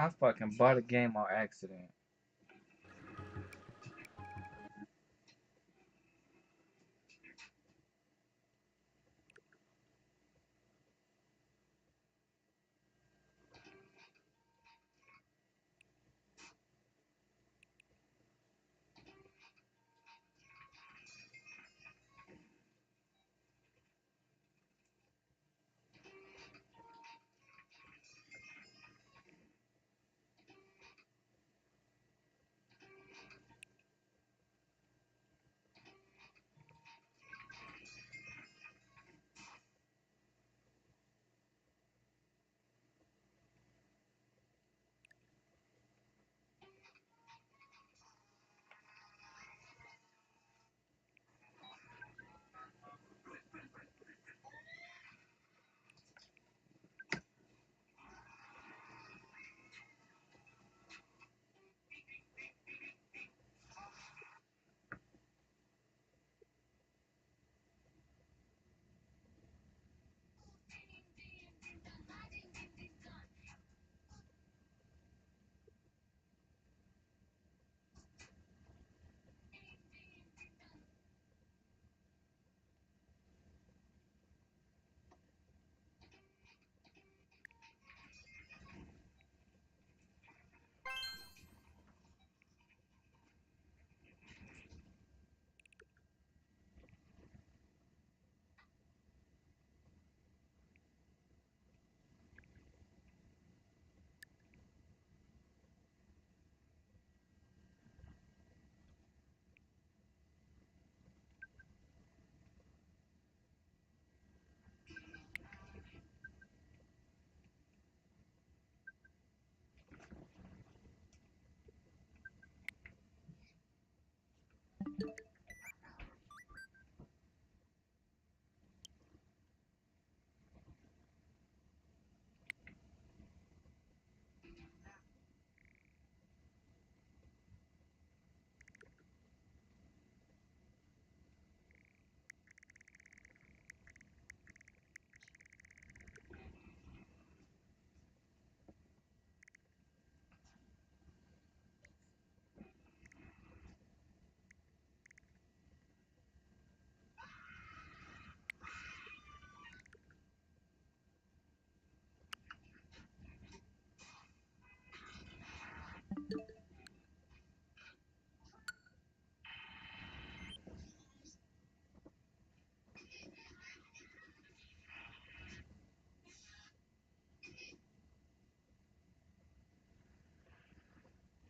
I fucking bought a game on accident.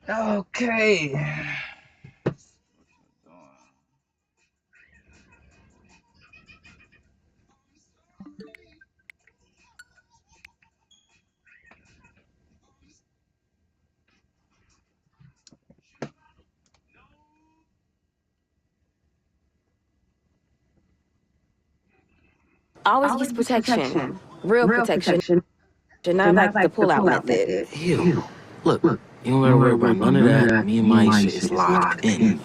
Okay. Always use protection, real protection, not like the pull-out method. Ew. Look, you don't gotta worry about none of that. Me and Maisha is locked in.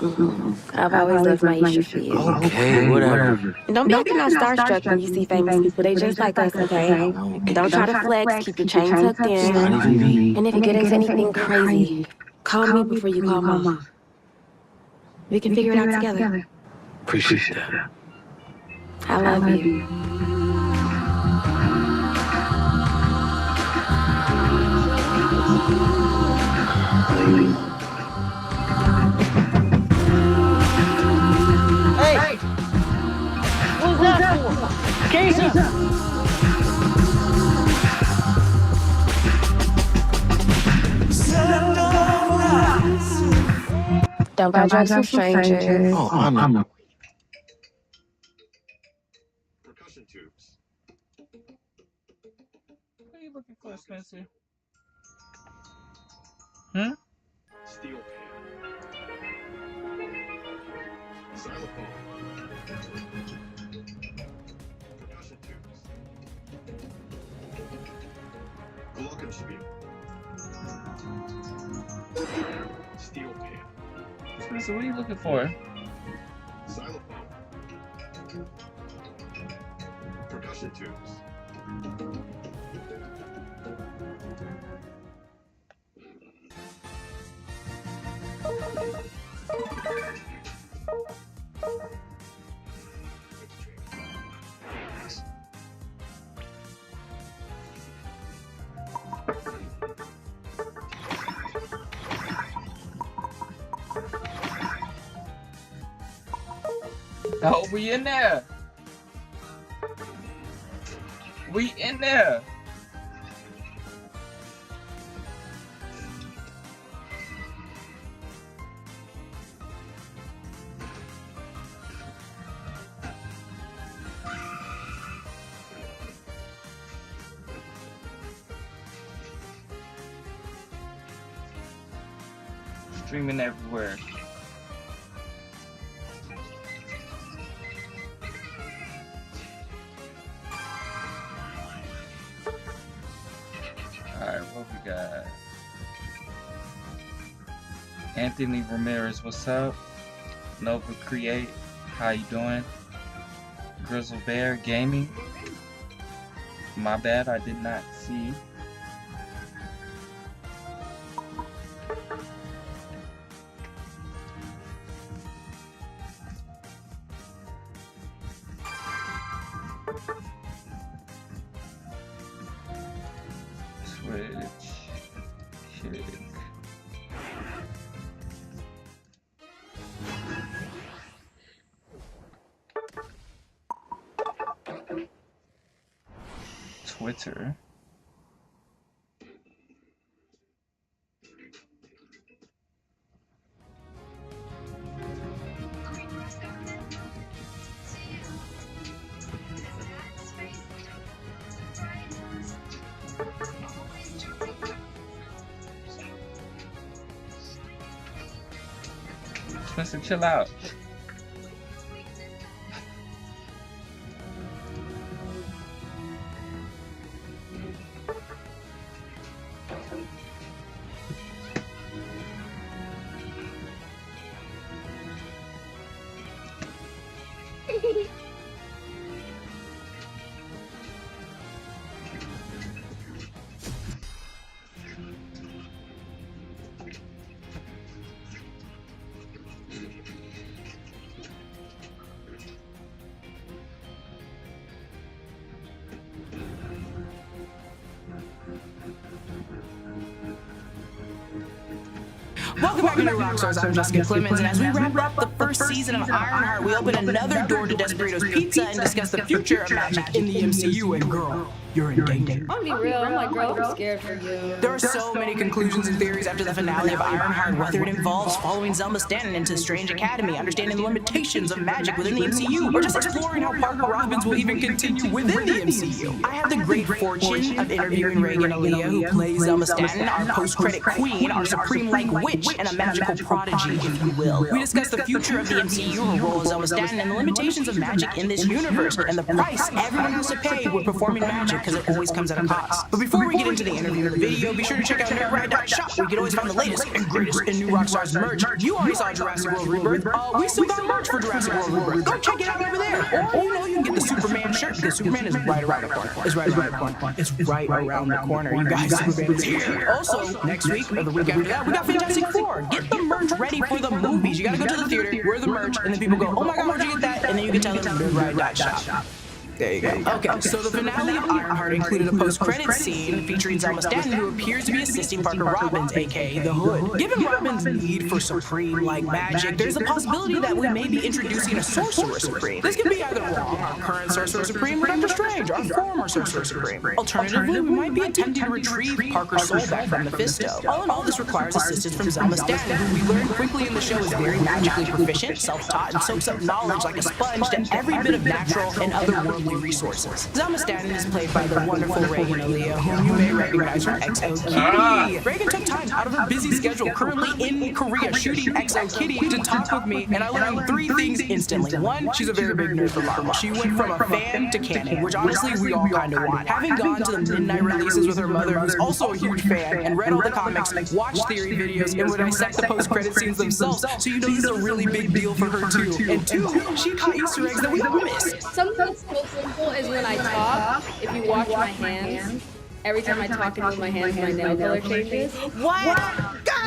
I've always loved Maisha for you. Okay, whatever. And don't be acting all starstruck when you see famous people. They just like us, okay? And don't try to flex. Keep your chain tucked in. Not even me. And if you get into anything crazy, call me before you call Mom. We can figure it out together. Appreciate that. I love you. Hey! What's that for? Casey! Don't buy drugs from strangers. Oh, I know. Percussion tubes. What are you looking for, Spencer? Hmm? Steel pan. Xylophone. Percussion tubes. Glockenspiel. Steel pan. Spencer, what are you looking for? Xylophone. Percussion tubes. Oh, we in there. We in there. Streaming everywhere. Alright, what we got? Anthony Ramirez, what's up? Nova Create, how you doing? Grizzle Bear Gaming. My bad, I did not see. Twitter. Spencer, chill out. Welcome back to New Rockstars. I'm Jessica Clemens, and as we wrap up the first season of Ironheart, we open another door to Desperados Pizza and discuss the future of magic in the MCU. And girl, you're in danger. I'm gonna be real, I'm like, girl, I'm scared for you. There are so many conclusions and theories after the finale of Ironheart, whether it involves following Zelma Stanton into Strange Academy, understanding the limitations of magic within the MCU, or just exploring how Parker Robbins will even continue within the MCU. I have the great fortune of interviewing Reagan Aaliyah, who plays Zelma Stanton, our post-credit queen, our Supreme League witch, and a magical prodigy, if you will. We discuss the future of the MCU, her role as Zelma Stanton, and the limitations of magic in this universe, and the price everyone has to pay when performing magic, because it always comes at a cost. But before we get into the interview or the video, be sure to check out nerdride.shop, where you can always find the latest and greatest in New Rockstars merch. You already saw Jurassic World Rebirth. We still got merch for Jurassic World Rebirth. Go check it out over there. Or, you can get the Superman shirt, because Superman is right around the corner. It's right around the corner. It's right around the corner. You guys, Superman is here. Also, next week, or the week after that, we got Fantastic Four. Get the merch ready for the movies. You gotta go to the theater, wear the merch, and then people go, oh my god, where'd you get that? And then you can tell them nerdride.shop. There you go. Okay, so the finale of Ironheart included a post-credit scene featuring Zelma Stanton, who appears to be assisting Parker Robbins, aka the Hood. Given Robbins' need for supreme-like magic, there's a possibility that we may be introducing a Sorcerer Supreme. This could be either wrong, our current Sorcerer Supreme, or Doctor Strange, our former Sorcerer Supreme. Alternatively, we might be attempting to retrieve Parker's soul back from Mephisto. All in all, this requires assistance from Zelma Stanton, who we learn quickly in the show is very magically proficient, self-taught, and soaks up knowledge like a sponge to every bit of natural and otherworldly resources. Zelma Stanton is played by the wonderful Reagan Aaliyah, whom you may recognize from XO Kitty. Reagan took time out of her busy schedule, currently in Korea shooting XO Kitty, to talk with me, and I learned three things instantly. One, she's a very big nerd for Marvel. She went from a fan to canon, which honestly we all kind of want. Having gone to the midnight releases with her mother, who's also a huge fan, and read all the comics, watched theory videos, and would dissect the post-credit scenes themselves, so you know this is a really big deal for her too. And two, she caught Easter eggs that we all missed. Something so simple is when I talk, if you watch my hands, every time I talk and move my hands, my nail color changes. What? God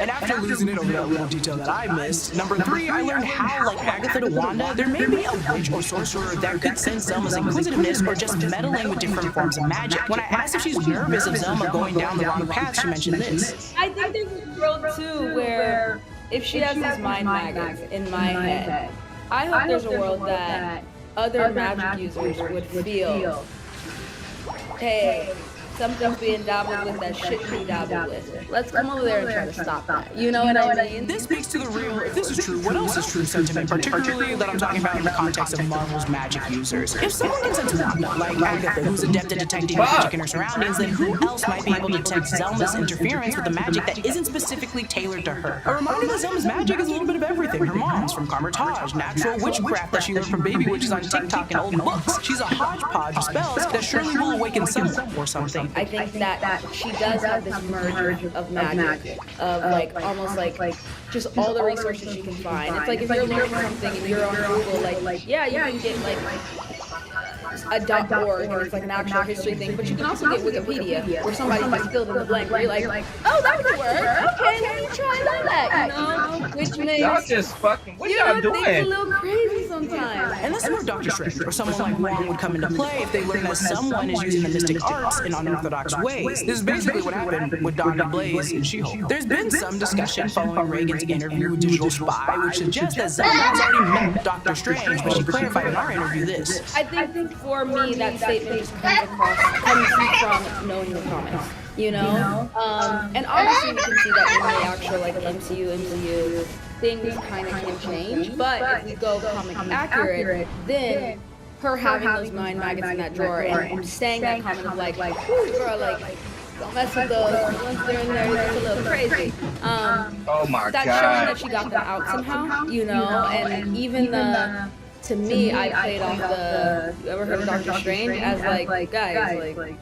And after losing it over that little detail that I missed, number 3, I learned how, like Agatha to Wanda, there may be a witch or sorcerer that could sense Zelma's inquisitiveness or just meddling with different forms of magic. When I asked if she's nervous of Zelma going down the wrong path, she mentioned this. I think there's a world too where if she has these mind maggots in my head, I hope there's a world that other magic users would feel, hey, something's being dabbled with that shouldn't be dabbled with. Let's come over there and try to stop that. You know what I mean? This speaks to the real, if this is true, what else is true sentiment, particularly that I'm talking about in the context of Marvel's magic users. If someone can sense Wanda, like Agatha, who's adept at detecting magic in her surroundings, then who else might be able to detect Zelma's interference with the magic that isn't specifically tailored to her? A reminder that Zelma's magic is a little bit of everything. Her mom's from Kamar-Taj, natural witchcraft that she learned from baby witches on TikTok and old books. She's a hodgepodge of spells that surely will awaken someone or something. I think that she does have this merge of magic, of like almost like just all the resources she can find. It's like if you're learning something and you're on Google, like yeah, you can get like a .org and it's like an actual history thing, but you can also get Wikipedia where somebody just filled in the blank where you're like, oh, that would work. Okay, let me try that. You know, which makes Y'all just fucking. What y'all things a doing? little crazy sometimes. And this is where Doctor Strange or someone like Wong would come into play if they learn that someone is using the mystic arts in unorthodox ways. This is basically what happened with Donna Blaze and She-Hulk. There's been some discussion following Reagan's interview with Digital Spy, which suggests that Zelma has already met Doctor Strange, but she clarified in our interview this. I think for me that statement just comes from knowing the comics. You know? And obviously you can see that in the actual like MCU, things kind of can change, but if we go comic accurate, then her having those mind maggots in that drawer and saying that comment of like, whew, girl, like, don't mess with those, once they're in there, it's a little crazy. Oh my That's God. showing that she got them out somehow, you know, and even to me, I played off you ever heard of Doctor Strange as like, guys, like,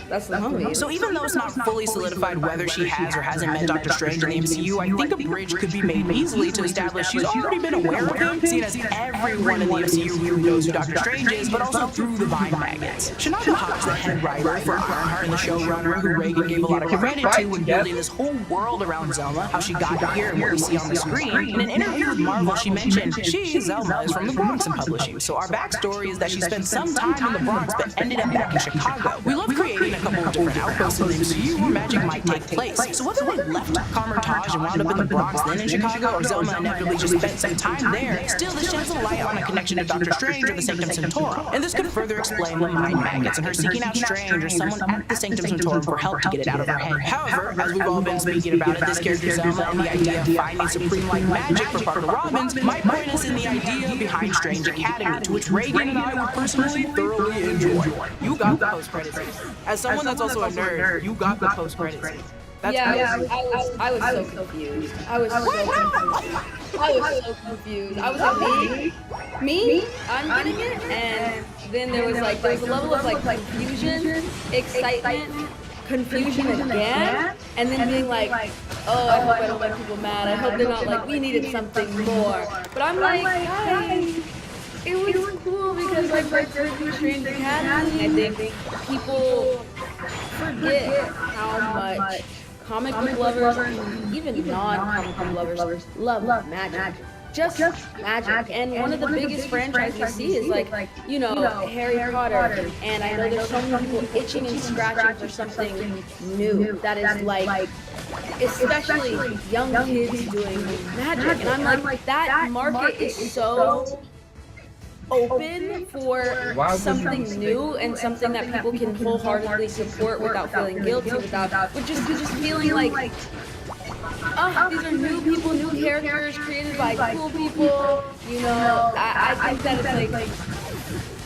that's the homie. So even though it's not fully solidified whether she has or hasn't met Doctor Strange in the MCU, I think a bridge could be made easily to establish she's already been aware of him, seeing as everyone in the MCU really knows who Doctor Strange is, but also through the mind maggots. Shanaka Hodge, the head writer for Ironheart and the showrunner, who Reagan gave a lot of credit to when building this whole world around Zelma, how she got here and what we see on the screen. In an interview with Marvel, she mentioned she, Zelma, is from the Bronx in publishing, so our backstory is that she spent some time in the Bronx but ended up back in Chicago. We love creating a couple of different outposts in the MCU where magic might take place. So whether they left Kamar-Taj and wound up in the Bronx, then in Chicago, or Zelma inevitably just spent some time there, still this sheds a light on a connection to Doctor Strange or the Sanctum Sanctorum. And this could further explain the mind maggots and her seeking out Strange or someone at the Sanctum Sanctorum for help to get it out of her head. However, as we've all been speaking about it, this character Zelma and the idea of finding supreme-like magic for Parker Robbins might point us in the idea behind Strange Academy, to which Reagan and I would personally thoroughly enjoy. You got the post-credits. As someone that's also a nerd, you got the post-credits. That's I was so confused. I was so confused. I was like, me? I'm getting it? And then there was a level of like confusion, excitement, confusion again, and then being like, oh, I hope I don't make people mad. I hope they're not like, we needed something more. But I'm like, guys, it was cool because like for Strange Academy, I think people forget how much comic book lovers, even non-comic book lovers, love magic. Just magic. And one of the biggest franchises we see is like, you know, Harry Potter. And I know there's so many people itching and scratching for something new that is like, especially young kids doing magic. And I'm like, that market is so open for something new and something that people can wholeheartedly support without feeling guilty, with just feeling like, oh, these are new people, new characters created by cool people. You know, I think that it's like,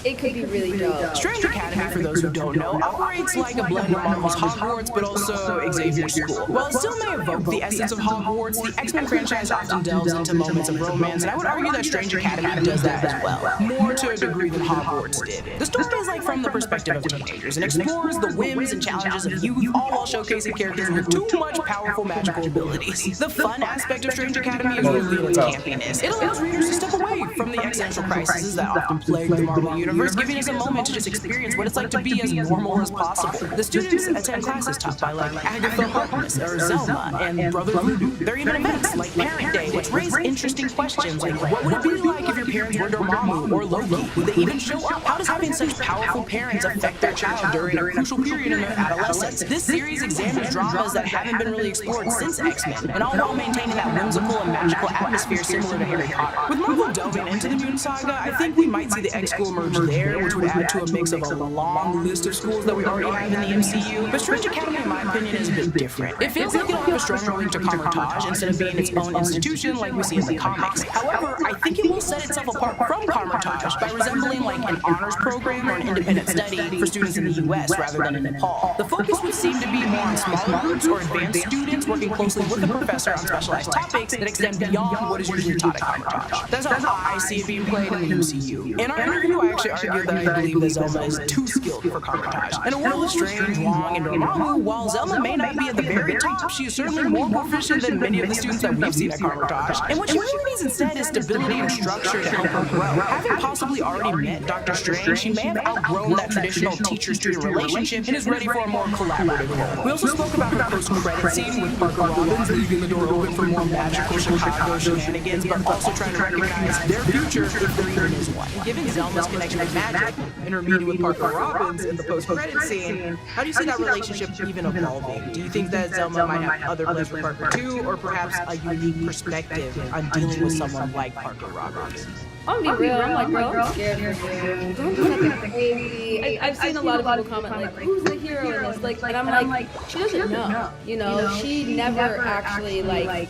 it could be really dope. Strange Academy, for those who don't know, operates like a blend of Marvel's Hogwarts, but also Xavier's School. While it still may evoke the essence of Hogwarts, the X-Men franchise often delves into moments of romance, and I would argue that Strange Academy does that as well, more to a degree than Hogwarts did. The story is like from the perspective of teenagers, and explores the whims and challenges of youth, all while showcasing characters with too much powerful magical abilities. The fun aspect of Strange Academy is really its campiness. It allows readers to step away from the existential crises that often plague the Marvel universe universe, giving us a moment to just experience what it's like to be as normal as possible. The students attend classes taught by like Agatha Harkness or Zelma and Brother Voodoo. There are even events like Parent Day, which raise interesting questions like what would it be like if your parents were Dormammu or Loki? Would they even show up? How does having such powerful parents affect their child during a crucial period in their adolescence? This series examines dramas that haven't been really explored since X-Men, and all while maintaining that whimsical and magical atmosphere similar to Harry Potter. With Marvel delving into the Moon Saga, I think we might see the X-School merge there, which would add to a mix of a long list of schools that we already have in the MCU. But Strange Academy, in my opinion, is a bit different. It feels like it'll have a stronger link to Kamar-Taj instead of being its own institution like we see in the comics. However, I think it will set itself apart from Kamar-Taj by resembling like an honors program or an independent study for students in the US rather than in Nepal. The focus would seem to be more on smaller groups or advanced students working closely with the professor on specialized topics that extend beyond what is usually taught at Kamar-Taj. That's how I see it being played in the MCU. In our interview, I actually argued that I believe that Zelma is too skilled for Kamar-Taj. In a world of Strange, Wong, and Dormammu, while Zelma may not be at the very top, she is certainly more proficient than many of the students that we've seen at Kamar-Taj. And what she really needs instead is stability and structure to help her grow. Having possibly already met Dr. Strange, she may have outgrown that traditional teacher-student relationship and is ready for a more collaborative role. We also spoke about her post-credit scene with Parker Robbins leaving the door open for more magical Chicago shenanigans, but also trying to recognize their future if there even is one. Given Zelma's connection with magic and her meeting with Parker Robbins in the post-credit scene, how do you see that relationship even evolving? Do you think that Zelma might have other plans for Parker too, or perhaps a unique perspective on dealing with someone like Parker Robbins? I'll be real. I'm like, bro, I'm scared for you. Don't do nothing crazy. I've seen a lot of people comment like, who's the hero in this? Like, and I'm like, she doesn't know. You know, she never actually like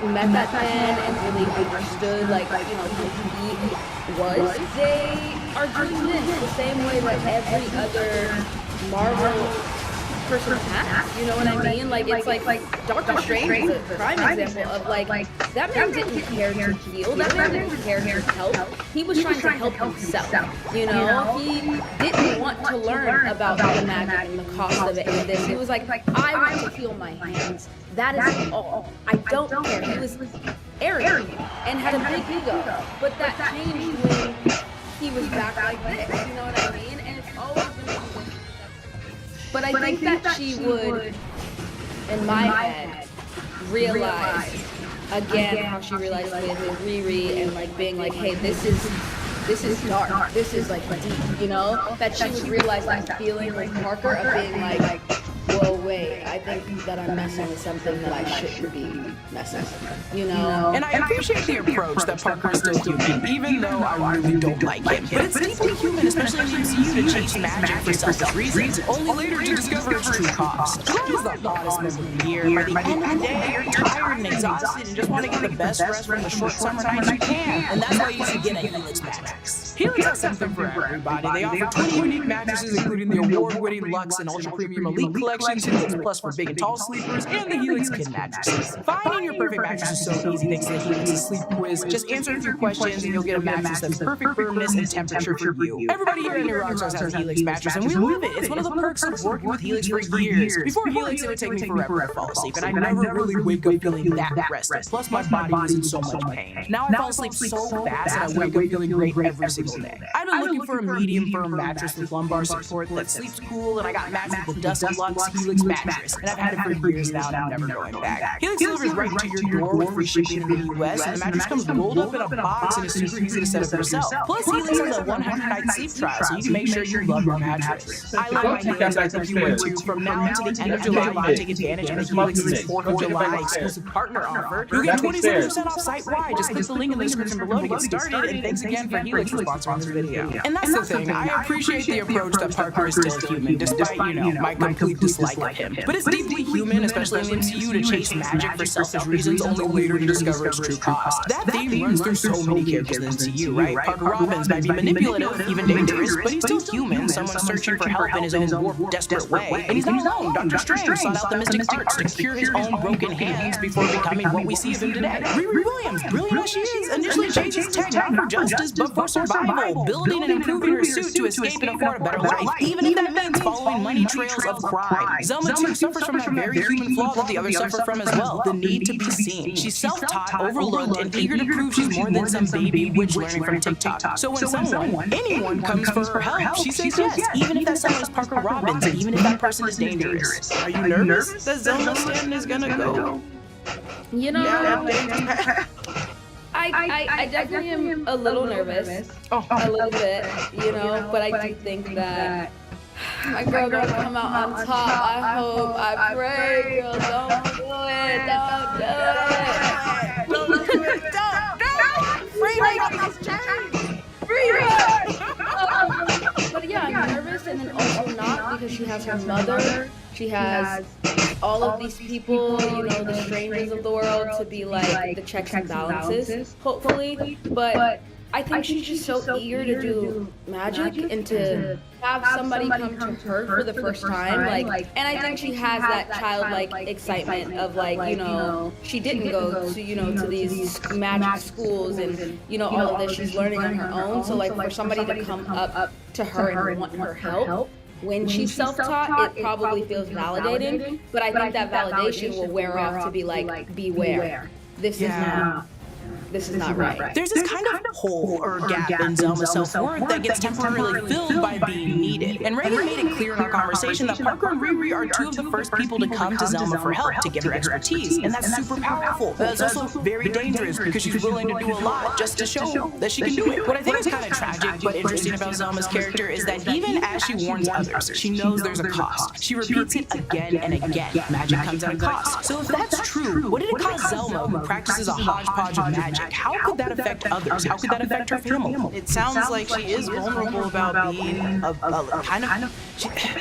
met that man and really understood like you know who he was. They are doing this the same way that every other Marvel person has. You know what I mean? Like it's like Doctor Strange is a prime example of like that man didn't care to heal. That man didn't care to help. He was trying to help himself. You know, he didn't want to learn about the magic and the cost of it and this. He was like, I want to heal my hands. That is all. I don't care. He was arrogant and had a big ego. But that changed when he was back like this. You know what I mean? And it's always been. But I think that she would, in my head, realize again how she realized with Riri and like being like, hey, this is dark. This is like deep, you know? That she would realize that feeling with Parker of being like, whoa, wait, I think that I'm messing with something that I shouldn't be messing with, you know? And I appreciate the approach that Parker is still human, even though I really don't like him. But it's deeply human, especially in the MCU, to chase magic for selfish reasons, only later to discover its true cost. July is the hottest month of the year. By the end of the day, you're tired and exhausted and just want to get the best rest from the short summer nights you can. And that's why you should get a Helix mattress. Helix has something for everybody. They offer 20 unique mattresses, including the award-winning Luxe and Ultra Premium Elite collections, Helix Plus for big and tall sleepers, and the Helix Kid mattresses. Finding your perfect mattress is so easy thanks to the Helix Sleep Quiz. Just answer a few questions and you'll get a mattress that's perfect firmness and temperature for you. Everybody here in New Rockstars has a Helix mattress, and we love it. It's one of the perks of working with Helix for years. Before Helix, it would take me forever to fall asleep, and I never really wake up feeling that rested. Plus, my body was in so much pain. Now I fall asleep so fast that I wake up feeling great every single day. I've been looking for a medium firm mattress with lumbar support that sleeps cool, and I got matched with the Dusty Luxe Helix mattress, and I've had it for years now, and I'm never going back. Helix delivers right to your door with free shipping in the US, and the mattress comes rolled up in a box and is super easy to set up yourself. Plus, Helix has a 100-night sleep trial, so you can make sure you love your mattress. I love my Helix. I think you would too. From now until the end of July, you can take advantage of the Helix's 4th of July exclusive partner offer. You'll get 27% off site-wide. Just click the link in the description below to get started, and thanks again for Helix for sponsoring this video. And that's the thing, I appreciate the approach that Parker is still human, despite, you know, my complete dislike of him. But it's deeply human, especially in the MCU, to chase magic for selfish reasons, only later to discover its true cost. That theme runs through so many characters in the MCU, right? Parker Robbins might be manipulative, even dangerous, but he's still human, someone searching for help in his own warped, desperate way. And he's not alone. Dr. Strange sought out the mystic arts to cure his own broken hands before becoming what we see of him today. Riri Williams, brilliant as she is, initially chased his tech not for justice, but for survival. survival, building and improving her suit to escape and afford a better life, even if that means following money trails of crime. Zelma too suffers from that very human flaw that the others suffer from as well, the need to be seen. She's self-taught, overlooked, and eager to prove she's more than some baby witch learning from TikTok. So when anyone comes for her help, she says yes, even if that someone is Parker Robbins, and even if that person is dangerous. Are you nervous that Zelma Stanton is gonna go? You know, Yeah, I definitely am a little nervous. A little bit, you know, but I do think that my girl gonna come out on top. I hope, I pray, girl, don't do it, don't do it. Free her! But yeah, I'm nervous and then also not because she has her mother. She has all of these people, you know, the strangers of the world to be like the checks and balances, hopefully. But I think she's just so eager to do magic and to have somebody come to her for the first time, and I think she has that childlike excitement of like, you know, she didn't go to, you know, to these magic schools and, you know, all of this she's learning on her own. So like for somebody to come up to her and want her help when she's self-taught, it probably feels validating, but I think that validation will wear off to be like, beware. This is not right. There's this kind of hole or gap in Zelma's self-worth that gets temporarily filled by being needed. And Reagan made it clear in our conversation that Parker and Riri are two of the first people to come to Zelma for help, to give her expertise, and that's super powerful. But it's also very dangerous because she's willing to do a lot just to show that she can do it. What I think is kind of tragic but interesting about Zelma's character is that even as she warns others, she knows there's a cost. She repeats it again and again. Magic comes at a cost. So if that's true, what did it cost Zelma, who practices a hodgepodge of magic? How could that affect others? How could that affect her family? It sounds like she is vulnerable about being a kind of.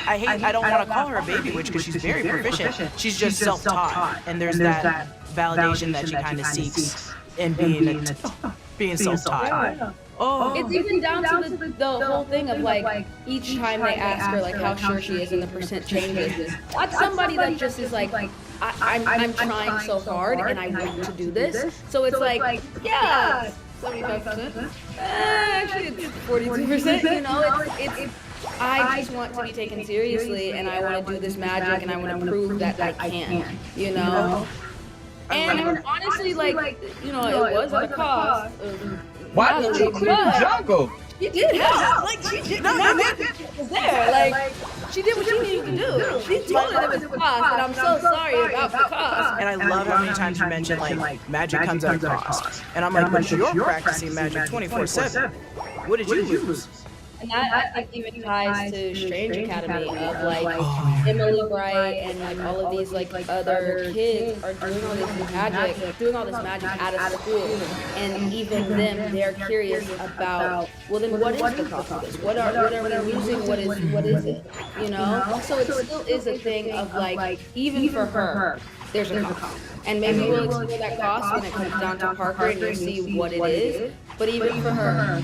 I don't want to call her a baby witch because she's very proficient. She's just self-taught, and there's that validation that she kind of seeks in being self-taught. Oh. It's even down to the whole thing of like each time they ask her like how sure she is and the percent changes. That's somebody that just is like, I'm trying so hard and I want to do this. So it's like, yeah, 75%. Actually, it's 42%. You know, it's. I just want to be taken seriously and I want to do this magic and I want to prove that I can. You know. And honestly, like, you know, it was at a cost. Why did you clear the jungle? She did help. Like, she did. It was there. Like, she did what she needed to do. She told her it was a cost, and I'm so sorry about the cost. And I love how many times you mention, like, magic comes at a cost. And I'm like, but you're practicing magic 24/7. What did you lose? And that I think even ties to Strange Academy of like Emily Bright and like all of these like other kids are doing all this magic out of school, and even them they're curious about, well then what is the cost of this? What are we losing? What is it? You know? So it still is a thing of like even for her there's a cost. And maybe we'll explore that cost when it comes down to Parker and you'll see what it is. But even for her,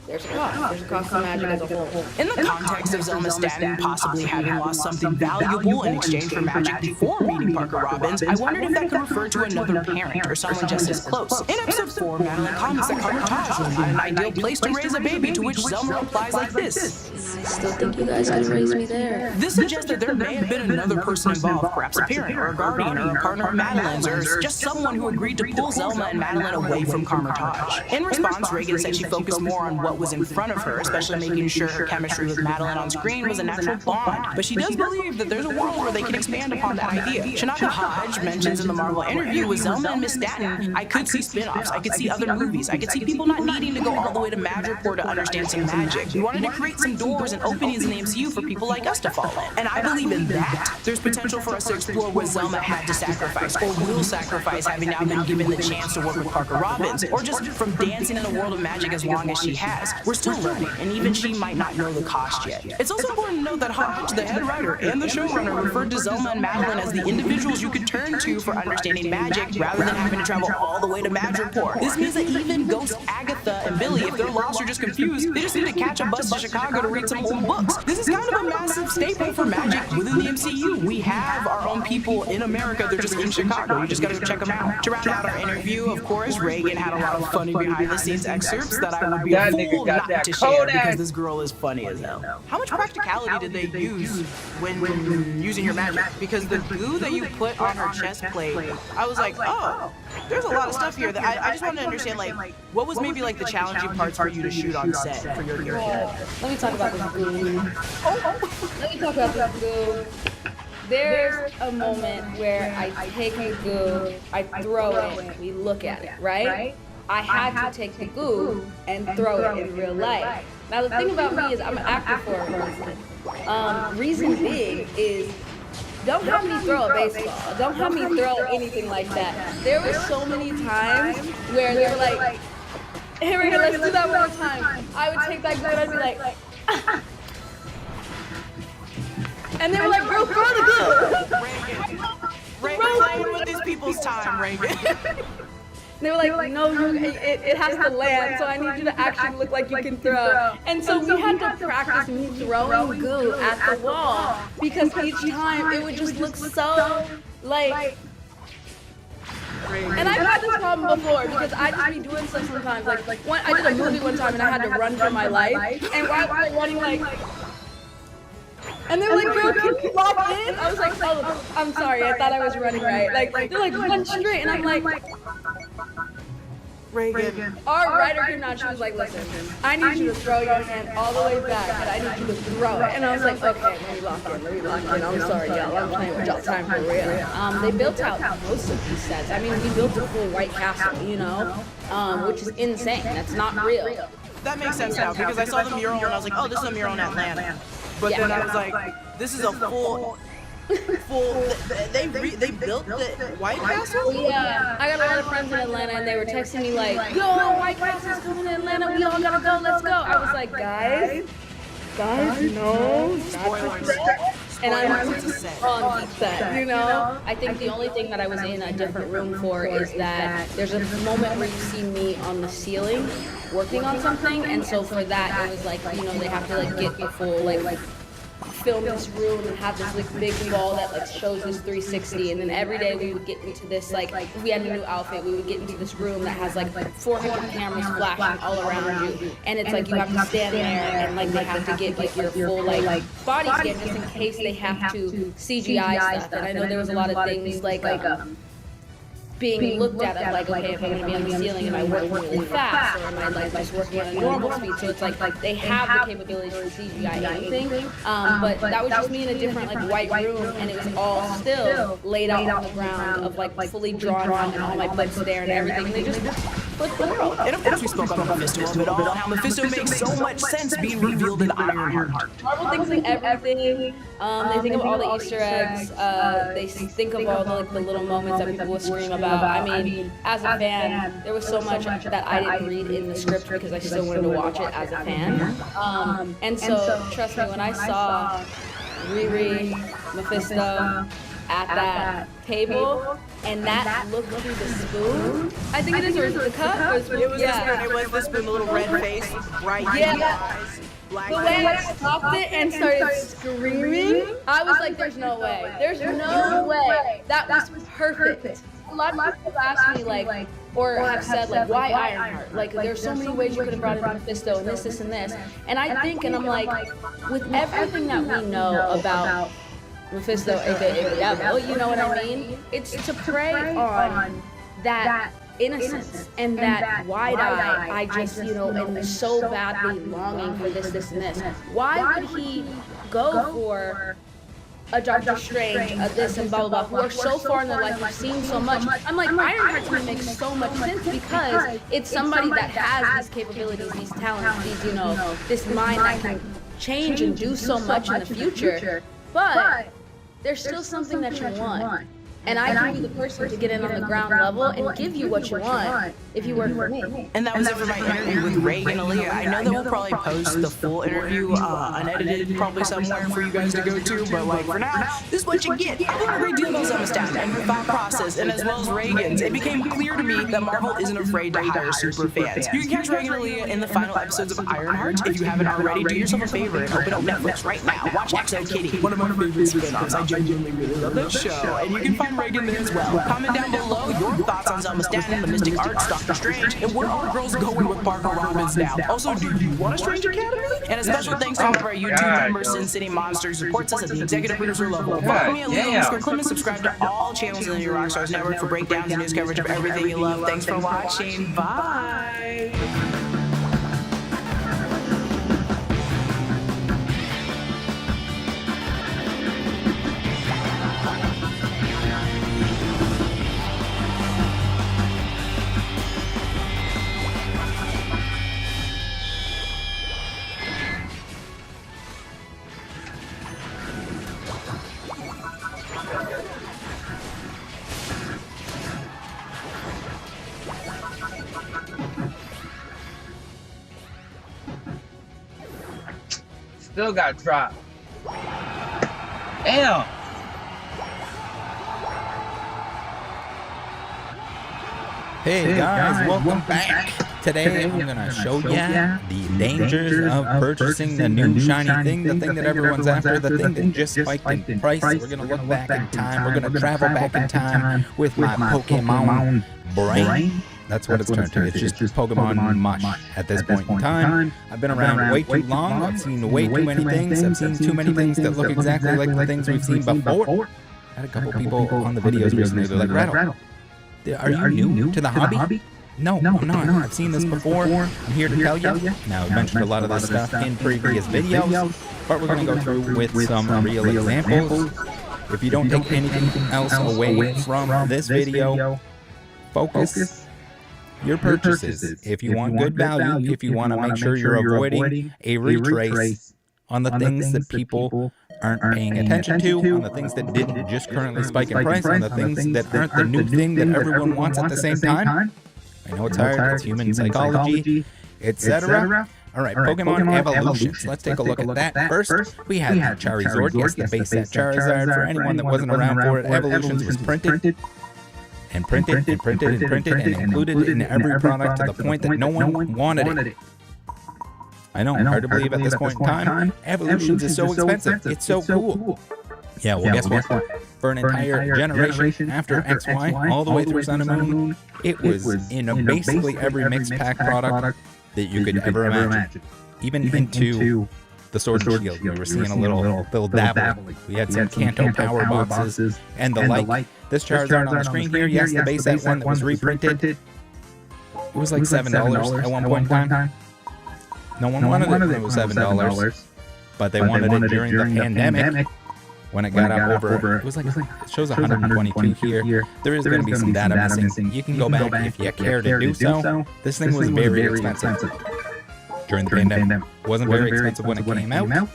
there's a cost. There's a cost to magic as a whole. In the context of Zelma Stanton possibly having lost something valuable in exchange for magic before meeting Parker Robbins, I wondered if that could refer to another parent or someone just as close. In episode 4, Madeline comments that Carmitage was not an ideal place to raise a baby, to which Zelma replies like this. I still think you guys could raise me there. This suggests that there may have been another person involved, perhaps a parent or a guardian or a partner of Madeline's, or just someone who agreed to pull Zelma and Madeline away from Carmitage. In response, Reagan said she focused more on what was in front of her, especially making sure her chemistry with Madeline on screen was a natural bond. But she does believe that there's a world where they can expand upon that idea. Shanaka Hodge mentions in the Marvel interview with Zelma and Miss Stanton, I could see spin-offs, I could see other movies, I could see people not needing to go all the way to Madripoor to understand some magic. We wanted to create some doors and openings in the MCU for people like us to fall in. And I believe in that. There's potential for us to explore what Zelma had to sacrifice, or will sacrifice, having now been given the chance to work with Parker Robbins, or just from dancing in the world of magic as long as she has. We're still learning, and even she might not know the cost yet. It's also important to note that Hodge, the head writer and the showrunner, referred to Zelma and Madeline as the individuals you could turn to for understanding magic rather than having to travel all the way to Madripoor. This means that even Ghost Agatha and Billy, if they're lost or just confused, they just need to catch a bus to Chicago to read some old books. This is kind of a massive staple for magic within the MCU. We have our own people in America. They're just in Chicago. You just gotta go check them out. To round out our interview, of course, Reagan had a lot of funny behind-the-scenes excerpts that I would be a That nigga fool got not that to share Kodak. because this girl is funny as hell. How much practicality did they use when using your magic? Because the goo that you put on her chest plate, I was like, oh, there's a lot of stuff here that I just wanted to understand, like, what was maybe like the challenging parts for you to shoot on set for your character? Let me talk about this goo. Let me talk about this goo. There's a moment where I take the goo, I throw it, we look at it, right? I had to take the goo and throw it in real life. Now the thing about me is I'm an actor for a reason. Reason being is don't have me throw a baseball. Don't have me throw anything like that. There were so many times where they were like, hey, Reagan, let's do that one more time. I would take that goo and I'd be like, ah. And they were like, girl, throw the goo. Reagan, playing with these people's time, Reagan. They were like, no, it has to land, so I need you to actually look like you can throw. And so we had to practice me throwing goo at the wall because each time it would just look so like. And I've had this problem before because I just be doing stuff sometimes. Like I did a movie one time and I had to run for my life, and while I was running like. And they were like, girl, can you lock in? I was like, oh, I'm sorry, I thought I was running right. Like, they're like, run straight. And I'm like, Reagan. our writer came down, she was like, listen, I need you to throw your hand all the way back, and I need you to throw it. And I was like, okay, let me lock in. I'm sorry, y'all, I'm playing with y'all time for real. They built out most of these sets. I mean, we built a full White Castle, you know, which is insane. That's not real. That makes sense now because I saw the mural and I was like, oh, this is a mural in Atlanta. But then I was like, this is a full. They built the White Castle? Yeah, I got a lot of friends in Atlanta and they were texting me like, yo, White Castle's coming to Atlanta, we all gotta go, let's go. I was like, guys, no, and I was on set, you know? I think the only thing that I was in a different room for is that there's a moment where you see me on the ceiling working on something, and so for that it was like, you know, they have to like get the full like film this room and have this like big wall that like shows this 360, and then every day we would get into this like if we had a new outfit, we would get into this room that has like 400 cameras flashing all around you, and it's like you have to stand there and like they have to get like your full like body scan just in case they have to CGI stuff. And I know there was a lot of things like being looked at of like, okay, if I'm gonna be on the ceiling, am I working really fast, or am I like just working at a normal speed? So it's like they have the capabilities to CGI anything, but that was just me in a different like white room, and it was all still laid out on the ground of like fully drawn on, and all my books there and everything. And they just flipped the world. And of course we spoke about Mephisto of it all, and how Mephisto makes so much sense being revealed in Ironheart. Marvel thinks of everything. They think of all the Easter eggs. They think of all the like the little moments that people will scream about. I mean, as a fan, there was so much that I didn't read in the script because I still wanted to watch it as a fan. And so, trust me, when I saw Riri, Mephisto at that table, and that look through the spoon, I think it is, or is it the cup? Or is It was the spoon, it was the spoon, the little red face, bright eyes. The way I stopped it and started screaming, I was like, there's no way. There's no way. That was perfect. A lot of people ask me, like, or have said, like, why Ironheart? Like, there's so many ways you could have brought in Mephisto and this, and this. And I think, and I'm like, with everything that we know about Mephisto, aka the devil, you know what I mean? It's to prey on that innocence and that wide eye. I just, you know, am so badly longing for this, and this. Why would he go for a Doctor Strange, a this and blah blah blah, who are so far in their life, we've seen so much? I'm like, Ironheart to me makes so much sense because it's somebody that has these capabilities, these talents, these, you know, this mind that can change and do so much in the future, but there's still something that you want. and I can be the person to get in on the ground level and give you what you want if you work for me. And that was it for my interview with Ray and Aaliyah. I know that we'll probably post the full interview unedited probably somewhere for you guys to go to, but like for now, this is what you get. I learned a great deal about Zelma Stanton and her thought process, and as well as Reagan's. It became clear to me that Marvel isn't afraid to hire super fans. You can catch Ray and Aaliyah in the final episodes of Ironheart. If you haven't already, do yourself a favor and open up Netflix right now. Watch Exo Kitty, one of my favorite spin-offs. I genuinely really love that show, and you can find Reagan there as well. Comment down below your thoughts on Zelma Stanton, the Mystic Arts, Doctor Strange, and where are girls going with Parker Robbins now? Also, do you want a Strange Academy? And a special thanks to all of our YouTube members, Sin City Monsters, supports us at the executive producer level. Follow me at Leo_Clemens, subscribe to all channels in the New Rockstars Network for breakdowns and news coverage of everything you love. Thanks for watching. Bye. Still got dropped. Damn. Hey guys, welcome back. Today I'm gonna show ya the dangers of purchasing the new shiny thing, the thing that everyone's after, the thing that just spiked in price. We're gonna look back in time. We're gonna travel back in time with my Pokemon brain. That's what it's turned to. It's just Pokemon mush at this point in time. I've been around way too long. I've seen way too many things. I've seen too many things that look exactly like the things we've seen before. I had a couple people on the videos recently. They're like, Rattle, are you new to the hobby? No, I'm not. I've seen this before. I'm here to tell you. Now, I've mentioned a lot of this stuff in previous videos, but we're going to go through with some real examples. If you don't take anything else away from this video, focus your purchases. If you want good value, if you want to make sure you're avoiding a retrace on the things that people aren't paying attention to, on the things that didn't just currently spike in price, on the things that aren't the new thing that everyone wants at the same time. I know it's hard, it's human psychology, etc. Alright, Pokemon Evolutions. Let's take a look at that. First, we had Charizard. Yes, the base set Charizard. For anyone that wasn't around for it, Evolutions was printed and printed and printed and printed and included in every product to the point that no one wanted it. I know, hard to believe at this point in time. Evolutions is so expensive. It's so cool. Yeah, well, guess what? For an entire generation after XY, all the way through Sun and Moon, it was in basically every mixed pack product that you could ever imagine. Even into the Sword and Shield, we were seeing a little dabbling. We had some Kanto power boxes and the like. This Charizard on the screen here, yes, the base set one that was reprinted. It was like $7 at one point in time. No one wanted it when it was $7, but they wanted it during the pandemic when it got up over. It was like, it shows 122 here. There is going to be some data missing. You can go back if you care to do so. This thing was very expensive during the pandemic. It wasn't very expensive when it came out.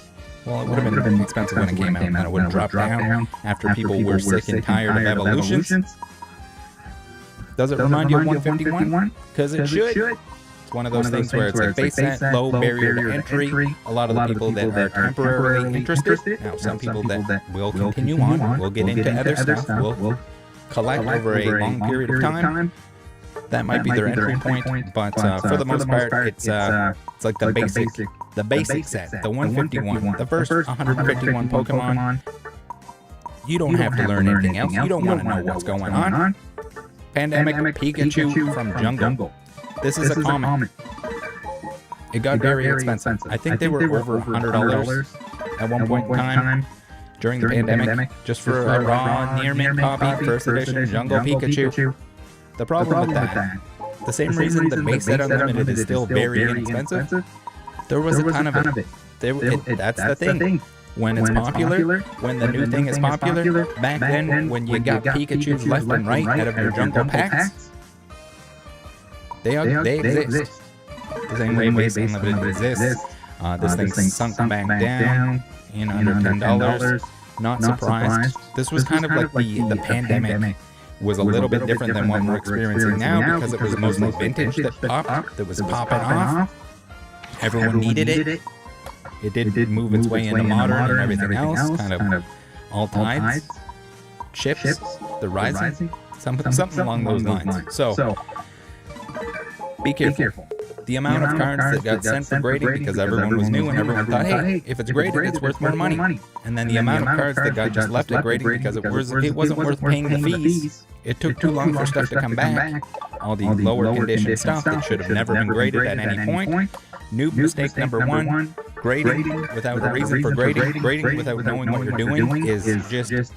Well, it would have been expensive when it came out, and it would have dropped down after people were sick and tired of Evolutions. Does it remind you of 151? Because it should. It's one of those things where it's like base set, low barrier to entry. A lot of the people that are temporarily interested. Now, some people that will continue on, will get into other stuff, will collect over a long period of time. That might be their entry point, but for the most part, it's like the basic set, the 151, the first 151 Pokemon. You don't have to learn anything else. You don't want to know what's going on. Pandemic Pikachu from Jungle. This is a comic. It got very expensive. I think they were over $100 at one point in time during the pandemic, just for a raw near mint copy, first edition Jungle Pikachu. The problem with that, the same reason the base set Unlimited is still very inexpensive, there was a ton of it. That's the thing. When it's popular, when the new thing is popular, back then when you got Pikachus left and right out of your Jungle packs, they exist. The same way Base Unlimited exists. This thing's sunk back down in under $10. not surprised. This was kind of like the pandemic was a little bit different than what we're experiencing now, because it was mostly vintage that popped, that was popping off. Everyone needed it. It did move its way into modern and everything else, kind of all tides. Chips, the rising, something along those lines. So, be careful. The amount of cards that got sent for grading because everyone was new and everyone thought, hey, if it's graded, it's worth more money. And then the amount of cards that got just left at grading because it wasn't worth paying the fees. It took too long for stuff to come back. All the lower condition stuff that should have never been graded at any point. New mistake number one, grading without a reason for grading without knowing what you're doing is just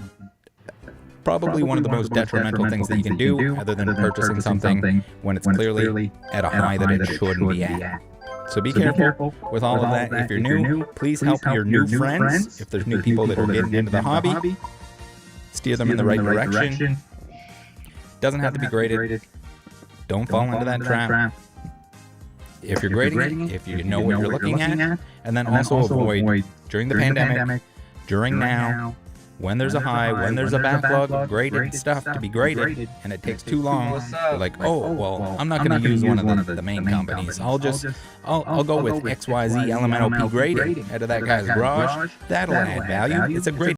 probably one of the most detrimental things that you can do, other than purchasing something when it's clearly at a high that it shouldn't be at. So be careful with all of that. If you're new, please help your new friends. If there's new people that are getting into the hobby, steer them in the right direction. Doesn't have to be graded. Don't fall into that trap. If you're grading it, if you know what you're looking at, and then also avoid during the pandemic, during now, when there's a high, when there's a backlog of graded stuff to be graded, and it takes too long, you're like, oh, well, I'm not going to use one of the main companies. I'll go with XYZ LMNOP grading out of that guy's garage. That'll add value. It's a great